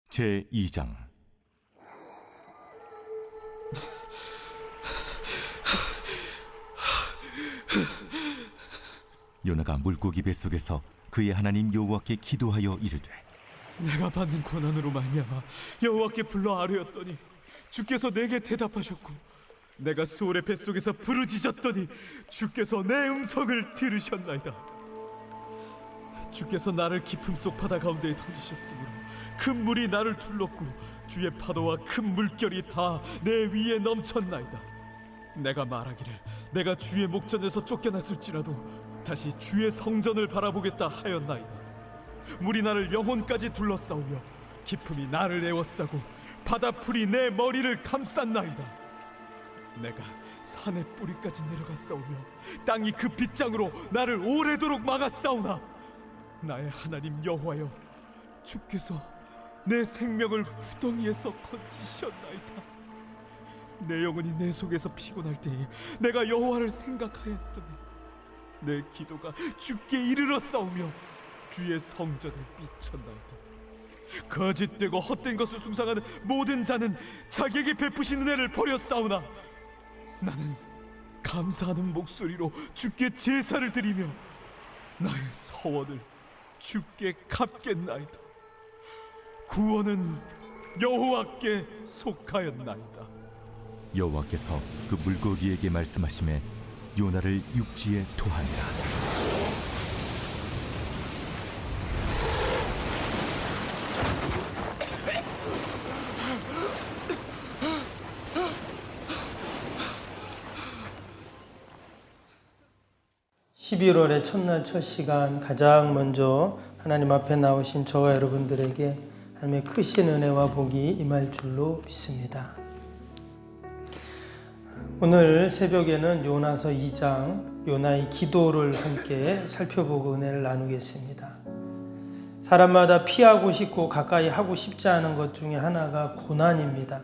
제2장. 요나가 물고기 뱃속에서 그의 하나님 여호와께 기도하여 이르되, 내가 받는 고난으로 말미암아 여호와께 불러 아뢰었더니 주께서 내게 대답하셨고, 내가 수월의 뱃속에서 부르짖었더니 주께서 내 음성을 들으셨나이다. 주께서 나를 깊음 속 바다 가운데에 던지셨으므로 큰 물이 나를 둘렀고 주의 파도와 큰 물결이 다 내 위에 넘쳤나이다. 내가 말하기를 내가 주의 목전에서 쫓겨났을지라도 다시 주의 성전을 바라보겠다 하였나이다. 물이 나를 영혼까지 둘러싸우며 깊음이 나를 에워싸고 바다풀이 내 머리를 감쌌나이다. 내가 산의 뿌리까지 내려갔사오며 땅이 그 빗장으로 나를 오래도록 막았사오나 나의 하나님 여호와여, 주께서 내 생명을 구덩이에서 건지셨나이다. 내 영혼이 내 속에서 피곤할 때에 내가 여호와를 생각하였더니 내 기도가 주께 이르러 싸우며 주의 성전에 미쳤나이다. 거짓되고 헛된 것을 숭상하는 모든 자는 자기에게 베푸신 은혜를 버렸사오나 나는 감사하는 목소리로 주께 제사를 드리며 나의 서원을 주께 갚겠나이다. 구원은 여호와께 속하였나이다. 여호와께서 그 물고기에게 말씀하시매 요나를 육지에 토하니라. 11월의 첫날 첫 시간, 가장 먼저 하나님 앞에 나오신 저와 여러분들에게 하나님의 크신 은혜와 복이 임할 줄로 믿습니다. 오늘 새벽에는 요나서 2장 요나의 기도를 함께 살펴보고 은혜를 나누겠습니다. 사람마다 피하고 싶고 가까이 하고 싶지 않은 것 중에 하나가 고난입니다.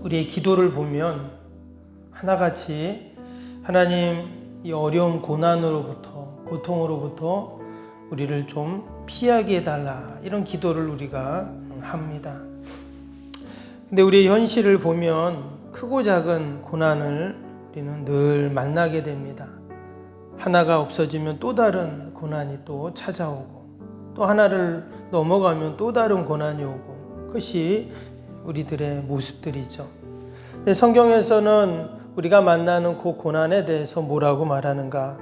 우리의 기도를 보면 하나같이 하나님, 이 어려운 고난으로부터, 고통으로부터 우리를 좀 피하게 해달라, 이런 기도를 우리가 합니다. 근데 우리의 현실을 보면 크고 작은 고난을 우리는 늘 만나게 됩니다. 하나가 없어지면 또 다른 고난이 또 찾아오고, 또 하나를 넘어가면 또 다른 고난이 오고, 그것이 우리들의 모습들이죠. 근데 성경에서는 우리가 만나는 그 고난에 대해서 뭐라고 말하는가?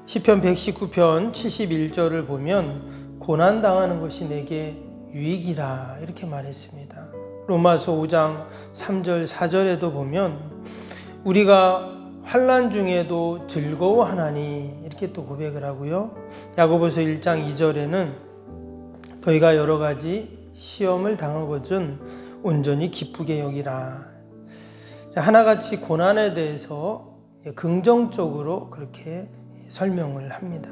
시편 119편 71절을 보면 고난당하는 것이 내게 유익이라, 이렇게 말했습니다. 로마서 5장 3절 4절에도 보면 우리가 환난 중에도 즐거워하나니, 이렇게 또 고백을 하고요. 야고보서 1장 2절에는 너희가 여러 가지 시험을 당하거든 온전히 기쁘게 여기라. 하나같이 고난에 대해서 긍정적으로 그렇게 설명을 합니다.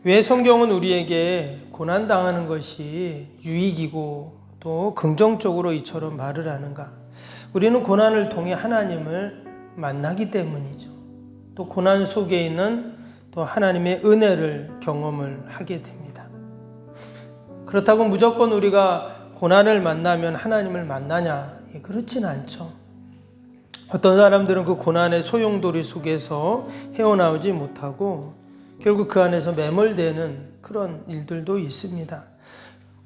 왜 성경은 우리에게 고난당하는 것이 유익이고 또 긍정적으로 이처럼 말을 하는가? 우리는 고난을 통해 하나님을 만나기 때문이죠. 또 고난 속에 있는 또 하나님의 은혜를 경험을 하게 됩니다. 그렇다고 무조건 우리가 고난을 만나면 하나님을 만나냐? 그렇진 않죠. 어떤 사람들은 그 고난의 소용돌이 속에서 헤어나오지 못하고 결국 그 안에서 매몰되는 그런 일들도 있습니다.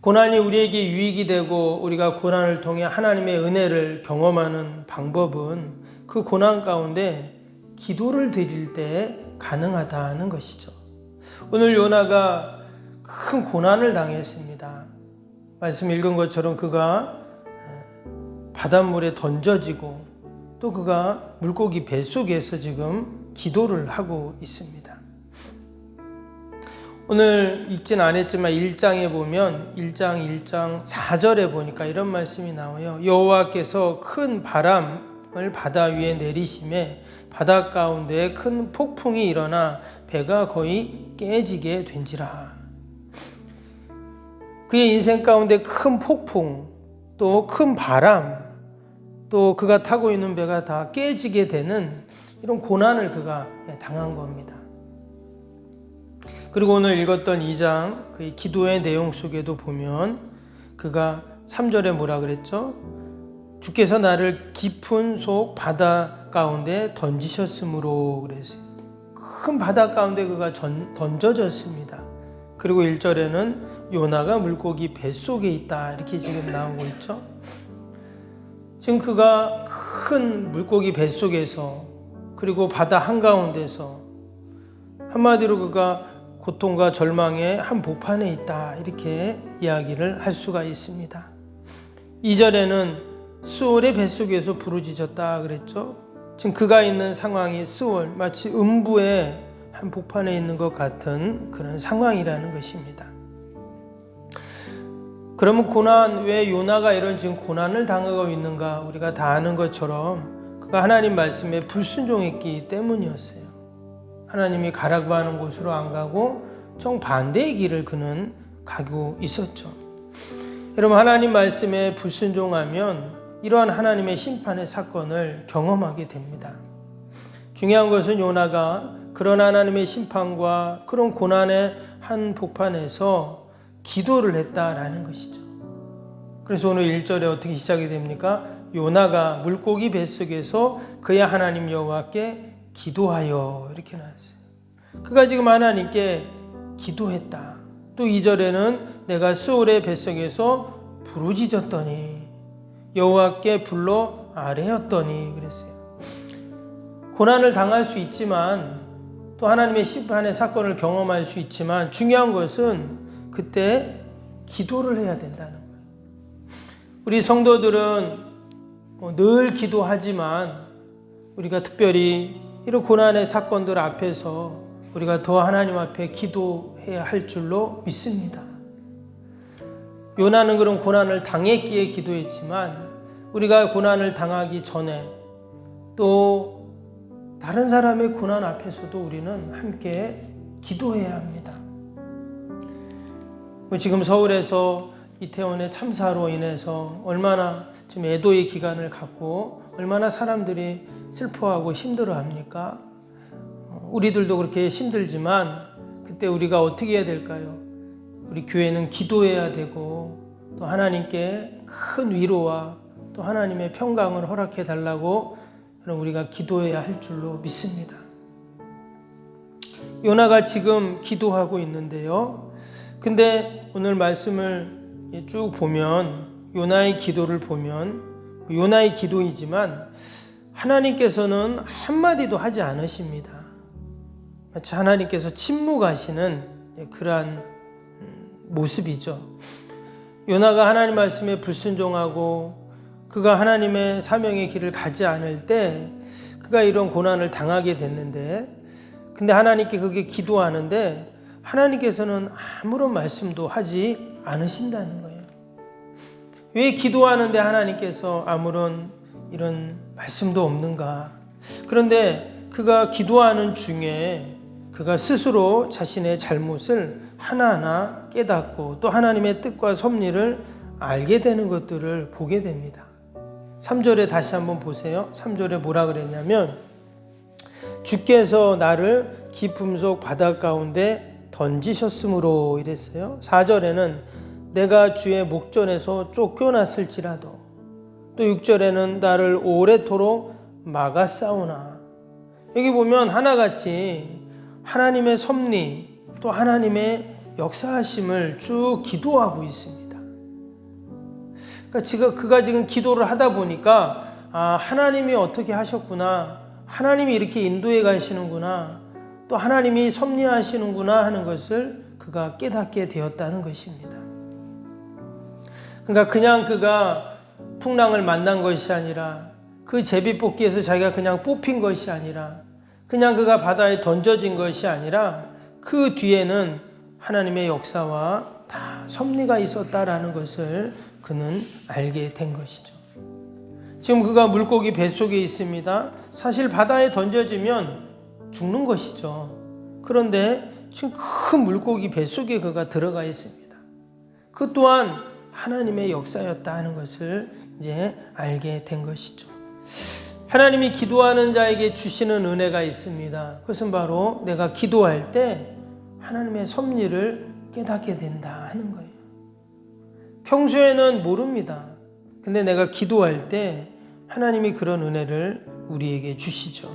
고난이 우리에게 유익이 되고 우리가 고난을 통해 하나님의 은혜를 경험하는 방법은 그 고난 가운데 기도를 드릴 때 가능하다는 것이죠. 오늘 요나가 큰 고난을 당했습니다. 말씀 읽은 것처럼 그가 바닷물에 던져지고 또 그가 물고기 뱃속에서 지금 기도를 하고 있습니다. 오늘 읽진 않았지만 1장에 보면 1장 4절에 보니까 이런 말씀이 나와요. 여호와께서 큰 바람을 바다 위에 내리심에 바다 가운데 큰 폭풍이 일어나 배가 거의 깨지게 된지라. 그의 인생 가운데 큰 폭풍, 또 큰 바람, 또 그가 타고 있는 배가 다 깨지게 되는 이런 고난을 그가 당한 겁니다. 그리고 오늘 읽었던 2장 그 기도의 내용 속에도 보면 그가 3절에 뭐라 그랬죠? 주께서 나를 깊은 속 바다 가운데 던지셨으므로 그랬어요. 큰 바다 가운데 그가 던져졌습니다. 그리고 1절에는 요나가 물고기 뱃속에 있다 이렇게 지금 나오고 있죠. 지금 그가 큰 물고기 뱃속에서 그리고 바다 한가운데서 한마디로 그가 고통과 절망의 한복판에 있다 이렇게 이야기를 할 수가 있습니다. 2절에는 스올의 뱃속에서 부르짖었다 그랬죠. 지금 그가 있는 상황이 스올, 마치 음부의 한복판에 있는 것 같은 그런 상황이라는 것입니다. 그러면 고난, 왜 요나가 이런 지금 고난을 당하고 있는가? 우리가 다 아는 것처럼 그가 하나님 말씀에 불순종했기 때문이었어요. 하나님이 가라고 하는 곳으로 안 가고 정반대의 길을 그는 가고 있었죠. 여러분, 하나님 말씀에 불순종하면 이러한 하나님의 심판의 사건을 경험하게 됩니다. 중요한 것은 요나가 그런 하나님의 심판과 그런 고난의 한복판에서 기도를 했다라는 것이죠. 그래서 오늘 1절에 어떻게 시작이 됩니까? 요나가 물고기 뱃속에서 그의 하나님 여호와께 기도하여 이렇게 나왔어요. 그가 지금 하나님께 기도했다. 또 2절에는 내가 스올의 뱃속에서 부르짖었더니 여호와께 불러 아뢰었더니 그랬어요. 고난을 당할 수 있지만 또 하나님의 심판의 사건을 경험할 수 있지만 중요한 것은 그때 기도를 해야 된다는 거예요. 우리 성도들은 늘 기도하지만 우리가 특별히 이런 고난의 사건들 앞에서 우리가 더 하나님 앞에 기도해야 할 줄로 믿습니다. 요나는 그런 고난을 당했기에 기도했지만 우리가 고난을 당하기 전에 또 다른 사람의 고난 앞에서도 우리는 함께 기도해야 합니다. 지금 서울에서 이태원의 참사로 인해서 얼마나 지금 애도의 기간을 갖고 얼마나 사람들이 슬퍼하고 힘들어합니까? 우리들도 그렇게 힘들지만 그때 우리가 어떻게 해야 될까요? 우리 교회는 기도해야 되고 또 하나님께 큰 위로와 또 하나님의 평강을 허락해 달라고 우리가 기도해야 할 줄로 믿습니다. 요나가 지금 기도하고 있는데요. 근데 오늘 말씀을 쭉 보면 요나의 기도를 보면 요나의 기도이지만 하나님께서는 한마디도 하지 않으십니다. 마치 하나님께서 침묵하시는 그러한 모습이죠. 요나가 하나님 말씀에 불순종하고 그가 하나님의 사명의 길을 가지 않을 때 그가 이런 고난을 당하게 됐는데 근데 하나님께 그게 기도하는데 하나님께서는 아무런 말씀도 하지 않으신다는 거예요. 왜 기도하는데 하나님께서 아무런 이런 말씀도 없는가? 그런데 그가 기도하는 중에 그가 스스로 자신의 잘못을 하나하나 깨닫고 또 하나님의 뜻과 섭리를 알게 되는 것들을 보게 됩니다. 3절에 다시 한번 보세요. 3절에 뭐라 그랬냐면 주께서 나를 깊음 속 바다 가운데 던지셨으므로 이랬어요. 4절에는 내가 주의 목전에서 쫓겨났을지라도 또 6절에는 나를 오래도록 막았사오나. 여기 보면 하나같이 하나님의 섭리 또 하나님의 역사하심을 쭉 기도하고 있습니다. 그러니까 그가 지금 기도를 하다 보니까 하나님이 어떻게 하셨구나, 하나님이 이렇게 인도해 가시는구나, 또 하나님이 섭리하시는구나 하는 것을 그가 깨닫게 되었다는 것입니다. 그러니까 그냥 그가 풍랑을 만난 것이 아니라 그 제비뽑기에서 자기가 그냥 뽑힌 것이 아니라 그냥 그가 바다에 던져진 것이 아니라 그 뒤에는 하나님의 역사와 다 섭리가 있었다라는 것을 그는 알게 된 것이죠. 지금 그가 물고기 뱃속에 있습니다. 사실 바다에 던져지면 죽는 것이죠. 그런데 지금 큰 물고기 뱃속에 그가 들어가 있습니다. 그 또한 하나님의 역사였다 하는 것을 이제 알게 된 것이죠. 하나님이 기도하는 자에게 주시는 은혜가 있습니다. 그것은 바로 내가 기도할 때 하나님의 섭리를 깨닫게 된다 하는 거예요. 평소에는 모릅니다. 근데 내가 기도할 때 하나님이 그런 은혜를 우리에게 주시죠.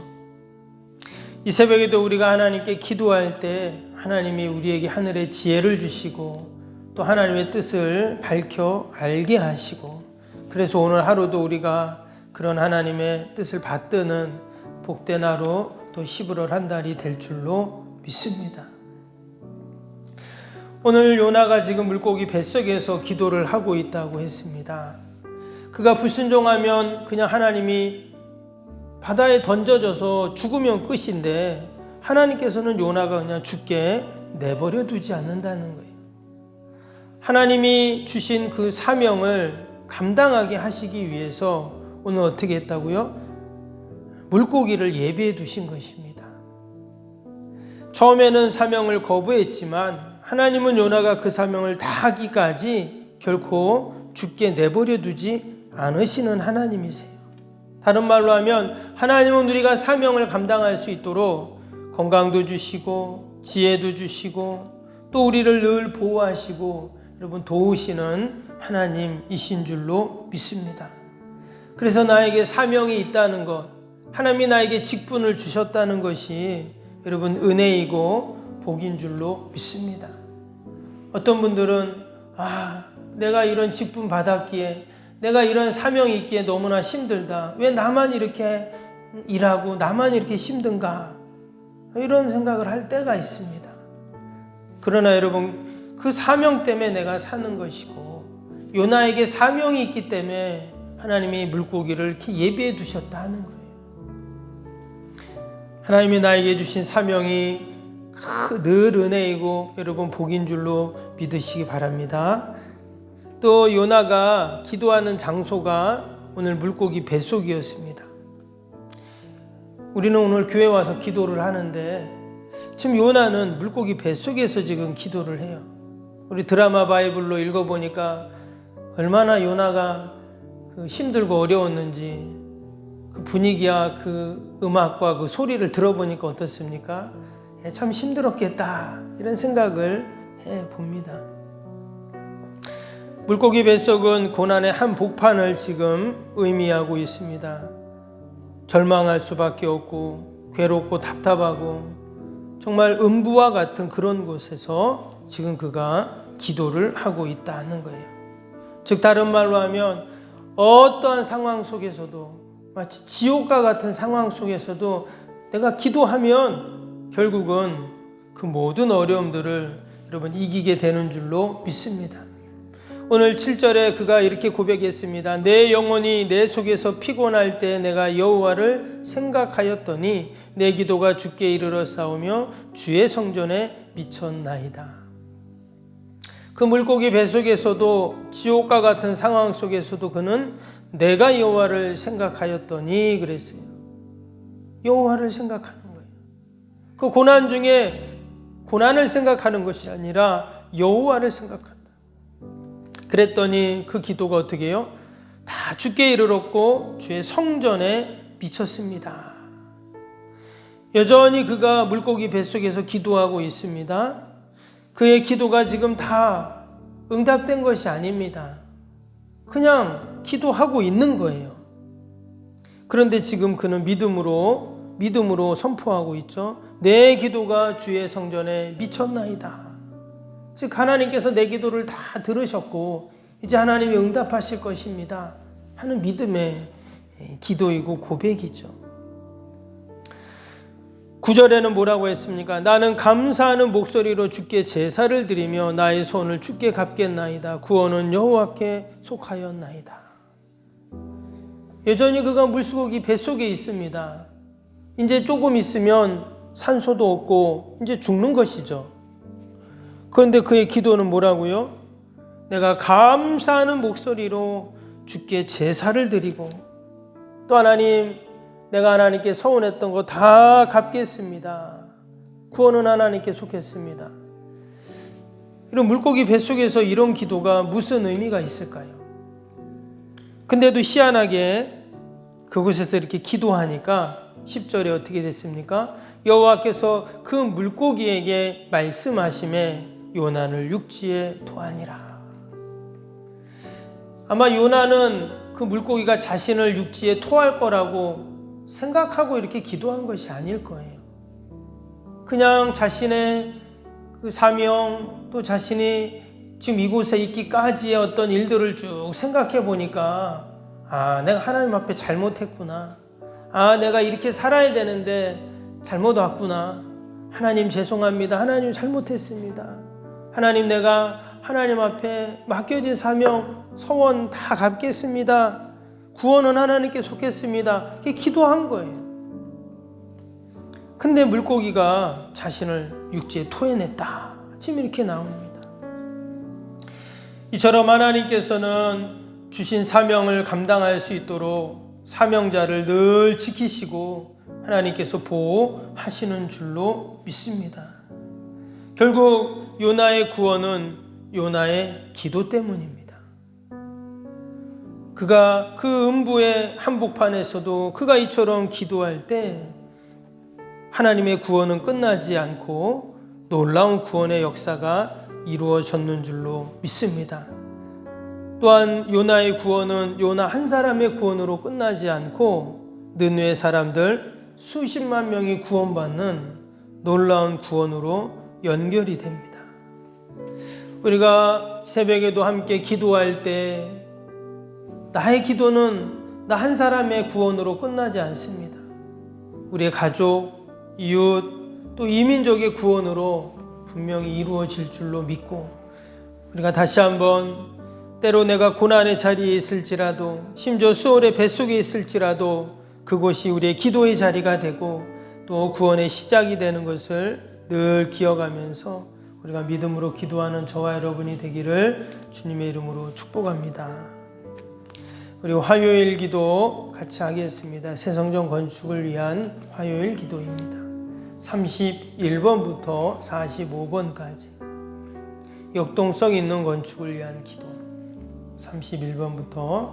이 새벽에도 우리가 하나님께 기도할 때 하나님이 우리에게 하늘의 지혜를 주시고 또 하나님의 뜻을 밝혀 알게 하시고, 그래서 오늘 하루도 우리가 그런 하나님의 뜻을 받드는 복된 하루, 또 11월 한 달이 될 줄로 믿습니다. 오늘 요나가 지금 물고기 뱃속에서 기도를 하고 있다고 했습니다. 그가 불순종하면 그냥 하나님이 바다에 던져져서 죽으면 끝인데, 하나님께서는 요나가 그냥 죽게 내버려 두지 않는다는 거예요. 하나님이 주신 그 사명을 감당하게 하시기 위해서 오늘 어떻게 했다고요? 물고기를 예비해 두신 것입니다. 처음에는 사명을 거부했지만 하나님은 요나가 그 사명을 다하기까지 결코 죽게 내버려 두지 않으시는 하나님이세요. 다른 말로 하면 하나님은 우리가 사명을 감당할 수 있도록 건강도 주시고 지혜도 주시고 또 우리를 늘 보호하시고 여러분 도우시는 하나님이신 줄로 믿습니다. 그래서 나에게 사명이 있다는 것, 하나님이 나에게 직분을 주셨다는 것이 여러분 은혜이고 복인 줄로 믿습니다. 어떤 분들은 내가 이런 직분 받았기에, 내가 이런 사명이 있기에 너무나 힘들다. 왜 나만 이렇게 일하고 나만 이렇게 힘든가? 이런 생각을 할 때가 있습니다. 그러나 여러분, 그 사명 때문에 내가 사는 것이고 요나에게 사명이 있기 때문에 하나님이 물고기를 이렇게 예비해 두셨다 하는 거예요. 하나님이 나에게 주신 사명이 늘 은혜이고 여러분 복인 줄로 믿으시기 바랍니다. 또 요나가 기도하는 장소가 오늘 물고기 뱃속이었습니다. 우리는 오늘 교회 와서 기도를 하는데 지금 요나는 물고기 뱃속에서 지금 기도를 해요. 우리 드라마 바이블로 읽어보니까 얼마나 요나가 힘들고 어려웠는지, 그 분위기와 그 음악과 그 소리를 들어보니까 어떻습니까? 참 힘들었겠다 이런 생각을 해봅니다. 물고기 뱃속은 고난의 한 복판을 지금 의미하고 있습니다. 절망할 수밖에 없고 괴롭고 답답하고 정말 음부와 같은 그런 곳에서 지금 그가 기도를 하고 있다는 거예요. 즉 다른 말로 하면 어떠한 상황 속에서도, 마치 지옥과 같은 상황 속에서도 내가 기도하면 결국은 그 모든 어려움들을 여러분 이기게 되는 줄로 믿습니다. 오늘 7절에 그가 이렇게 고백했습니다. 내 영혼이 내 속에서 피곤할 때 내가 여호와를 생각하였더니 내 기도가 주께 이르러 싸우며 주의 성전에 미쳤나이다. 그 물고기 뱃속에서도 지옥과 같은 상황 속에서도 그는 내가 여호와를 생각하였더니 그랬어요. 여호와를 생각하는 거예요. 그 고난 중에 고난을 생각하는 것이 아니라 여호와를 생각한다. 그랬더니 그 기도가 어떻게 해요? 다 주께 이르렀고 주의 성전에 미쳤습니다. 여전히 그가 물고기 뱃속에서 기도하고 있습니다. 그의 기도가 지금 다 응답된 것이 아닙니다. 그냥 기도하고 있는 거예요. 그런데 지금 그는 믿음으로 선포하고 있죠. 내 기도가 주의 성전에 미쳤나이다. 즉 하나님께서 내 기도를 다 들으셨고 이제 하나님이 응답하실 것입니다 하는 믿음의 기도이고 고백이죠. 9절에는 뭐라고 했습니까? 나는 감사하는 목소리로 주께 제사를 드리며 나의 손을 주께 갚겠나이다. 구원은 여호와께 속하였나이다. 여전히 그가 물고기 뱃속에 있습니다. 이제 조금 있으면 산소도 없고 이제 죽는 것이죠. 그런데 그의 기도는 뭐라고요? 내가 감사하는 목소리로 주께 제사를 드리고 또 하나님, 내가 하나님께 서운했던 거 다 갚겠습니다. 구원은 하나님께 속했습니다. 이런 물고기 뱃속에서 이런 기도가 무슨 의미가 있을까요? 근데도 희한하게 그곳에서 이렇게 기도하니까 10절에 어떻게 됐습니까? 여호와께서 그 물고기에게 말씀하심에 요나를 육지에 토하니라. 아마 요나는 그 물고기가 자신을 육지에 토할 거라고 생각하고 이렇게 기도한 것이 아닐 거예요. 그냥 자신의 그 사명, 또 자신이 지금 이곳에 있기까지의 어떤 일들을 쭉 생각해 보니까 내가 하나님 앞에 잘못했구나. 내가 이렇게 살아야 되는데 잘못 왔구나. 하나님 죄송합니다. 하나님 잘못했습니다. 하나님 내가 하나님 앞에 맡겨진 사명, 서원 다 갚겠습니다. 구원은 하나님께 속했습니다. 이렇게 기도한 거예요. 근데 물고기가 자신을 육지에 토해냈다. 지금 이렇게 나옵니다. 이처럼 하나님께서는 주신 사명을 감당할 수 있도록 사명자를 늘 지키시고 하나님께서 보호하시는 줄로 믿습니다. 결국 요나의 구원은 요나의 기도 때문입니다. 그가 그 음부의 한복판에서도 그가 이처럼 기도할 때 하나님의 구원은 끝나지 않고 놀라운 구원의 역사가 이루어졌는 줄로 믿습니다. 또한 요나의 구원은 요나 한 사람의 구원으로 끝나지 않고 느느웨 사람들 수십만 명이 구원받는 놀라운 구원으로 연결이 됩니다. 우리가 새벽에도 함께 기도할 때 나의 기도는 나 한 사람의 구원으로 끝나지 않습니다. 우리의 가족, 이웃, 또 이민족의 구원으로 분명히 이루어질 줄로 믿고 우리가 다시 한번 때로 내가 고난의 자리에 있을지라도 심지어 수월의 뱃속에 있을지라도 그곳이 우리의 기도의 자리가 되고 또 구원의 시작이 되는 것을 늘 기억하면서 우리가 믿음으로 기도하는 저와 여러분이 되기를 주님의 이름으로 축복합니다. 우리 화요일 기도 같이 하겠습니다. 새 성전 건축을 위한 화요일 기도입니다. 31번부터 45번까지 역동성 있는 건축을 위한 기도. 31번부터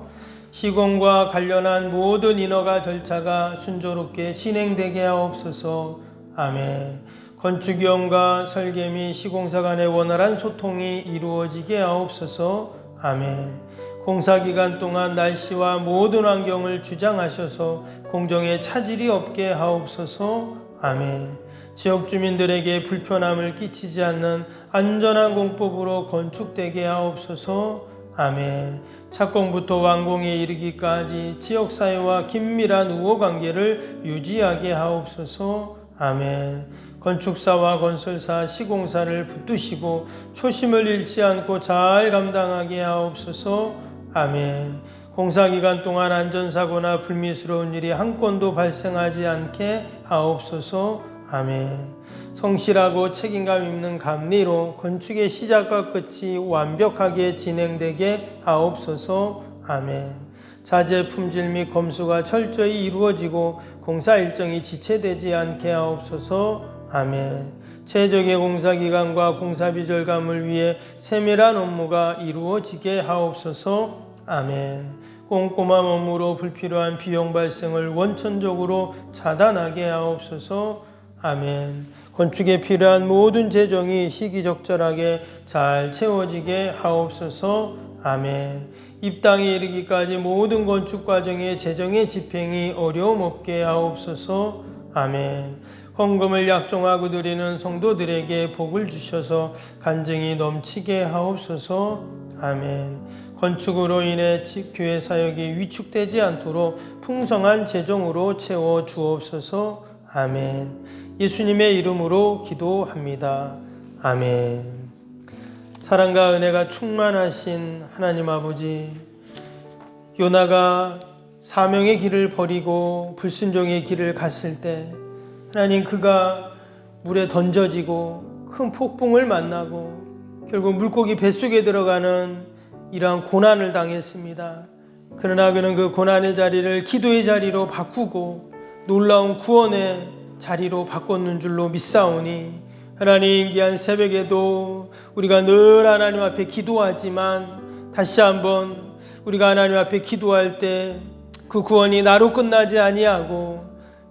시공과 관련한 모든 인허가 절차가 순조롭게 진행되게 하옵소서. 아멘. 건축위원과 설계 및 시공사 간의 원활한 소통이 이루어지게 하옵소서. 아멘. 공사기간 동안 날씨와 모든 환경을 주장하셔서 공정에 차질이 없게 하옵소서. 아멘. 지역 주민들에게 불편함을 끼치지 않는 안전한 공법으로 건축되게 하옵소서. 아멘. 착공부터 완공에 이르기까지 지역사회와 긴밀한 우호관계를 유지하게 하옵소서. 아멘. 건축사와 건설사, 시공사를 붙드시고 초심을 잃지 않고 잘 감당하게 하옵소서. 아멘. 공사기간 동안 안전사고나 불미스러운 일이 한 건도 발생하지 않게 하옵소서. 아멘. 성실하고 책임감 있는 감리로 건축의 시작과 끝이 완벽하게 진행되게 하옵소서. 아멘. 자재 품질 및 검수가 철저히 이루어지고 공사 일정이 지체되지 않게 하옵소서. 아멘. 최적의 공사기간과 공사비 절감을 위해 세밀한 업무가 이루어지게 하옵소서. 아멘. 꼼꼼한 업무로 불필요한 비용 발생을 원천적으로 차단하게 하옵소서. 아멘. 건축에 필요한 모든 재정이 시기적절하게 잘 채워지게 하옵소서. 아멘. 입당에 이르기까지 모든 건축 과정의 재정의 집행이 어려움 없게 하옵소서. 아멘. 헌금을 약정하고 드리는 성도들에게 복을 주셔서 간증이 넘치게 하옵소서. 아멘. 건축으로 인해 교회 사역이 위축되지 않도록 풍성한 재정으로 채워 주옵소서. 아멘. 예수님의 이름으로 기도합니다. 아멘. 사랑과 은혜가 충만하신 하나님 아버지, 요나가 사명의 길을 버리고 불순종의 길을 갔을 때 하나님 그가 물에 던져지고 큰 폭풍을 만나고 결국 물고기 뱃속에 들어가는 이러한 고난을 당했습니다. 그러나 그는 그 고난의 자리를 기도의 자리로 바꾸고 놀라운 구원의 자리로 바꿨는 줄로 믿사오니 하나님 귀한 새벽에도 우리가 늘 하나님 앞에 기도하지만 다시 한번 우리가 하나님 앞에 기도할 때 그 구원이 나로 끝나지 아니하고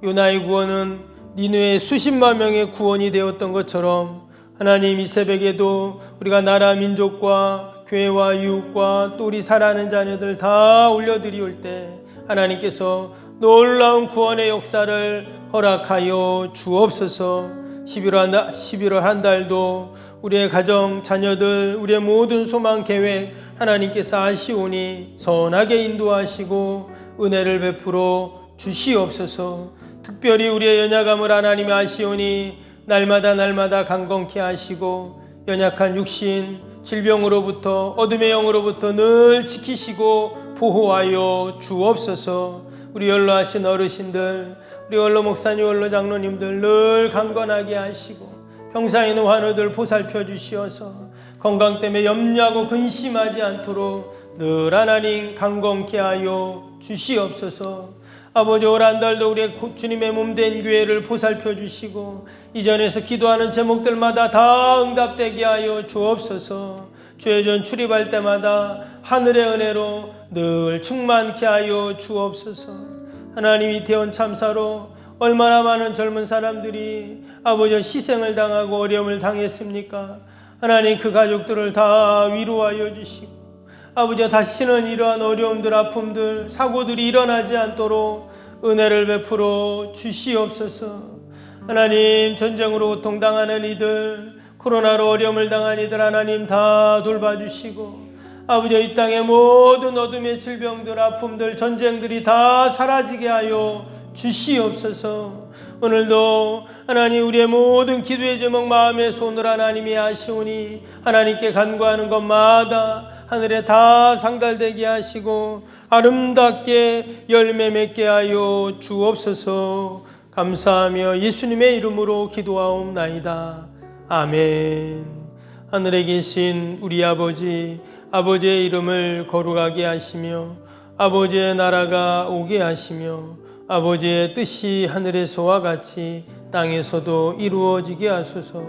요나의 구원은 니느웨의 수십만 명의 구원이 되었던 것처럼 하나님 이 새벽에도 우리가 나라 민족과 교회와 이웃과 또 우리 사랑하는 자녀들 다 올려드리올 때 하나님께서 놀라운 구원의 역사를 허락하여 주옵소서. 11월 한 달도 우리의 가정, 자녀들, 우리의 모든 소망 계획 하나님께서 아시오니 선하게 인도하시고 은혜를 베풀어 주시옵소서. 특별히 우리의 연약함을 하나님이 아시오니 날마다 강건케 하시고 연약한 육신, 질병으로부터 어둠의 영으로부터 늘 지키시고 보호하여 주옵소서. 우리 연로하신 어르신들, 우리 연로 목사님, 연로 장로님들 늘 강건하게 하시고 평상에 있는 환우들 보살펴 주시어서 건강 때문에 염려하고 근심하지 않도록 늘 하나님 강건케 하여 주시옵소서. 아버지, 올 한 달도 우리의 주님의 몸된 교회를 보살펴 주시고 이전에서 기도하는 제목들마다 다 응답되게 하여 주옵소서. 주의 전 출입할 때마다 하늘의 은혜로 늘 충만케 하여 주옵소서. 하나님, 이태원 참사로 얼마나 많은 젊은 사람들이 아버지 희생을 당하고 어려움을 당했습니까? 하나님, 그 가족들을 다 위로하여 주시고 아버지, 다시는 이러한 어려움들, 아픔들, 사고들이 일어나지 않도록 은혜를 베풀어 주시옵소서. 하나님, 전쟁으로 고통당하는 이들, 코로나로 어려움을 당한 이들 하나님 다 돌봐주시고 아버지, 이 땅의 모든 어둠의 질병들, 아픔들, 전쟁들이 다 사라지게 하여 주시옵소서. 오늘도 하나님, 우리의 모든 기도의 제목 마음의 손을 하나님이 아시오니 하나님께 간구하는 것마다 하늘에 다 상달되게 하시고 아름답게 열매 맺게 하여 주옵소서. 감사하며 예수님의 이름으로 기도하옵나이다. 아멘. 하늘에 계신 우리 아버지, 아버지의 이름을 거룩하게 하시며 아버지의 나라가 오게 하시며 아버지의 뜻이 하늘에서와 같이 땅에서도 이루어지게 하소서.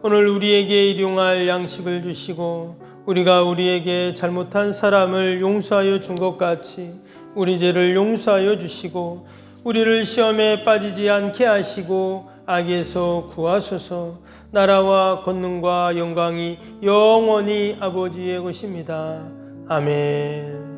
오늘 우리에게 일용할 양식을 주시고 우리가 우리에게 잘못한 사람을 용서하여 준 것 같이 우리 죄를 용서하여 주시고 우리를 시험에 빠지지 않게 하시고 악에서 구하소서. 나라와 권능과 영광이 영원히 아버지의 것입니다. 아멘.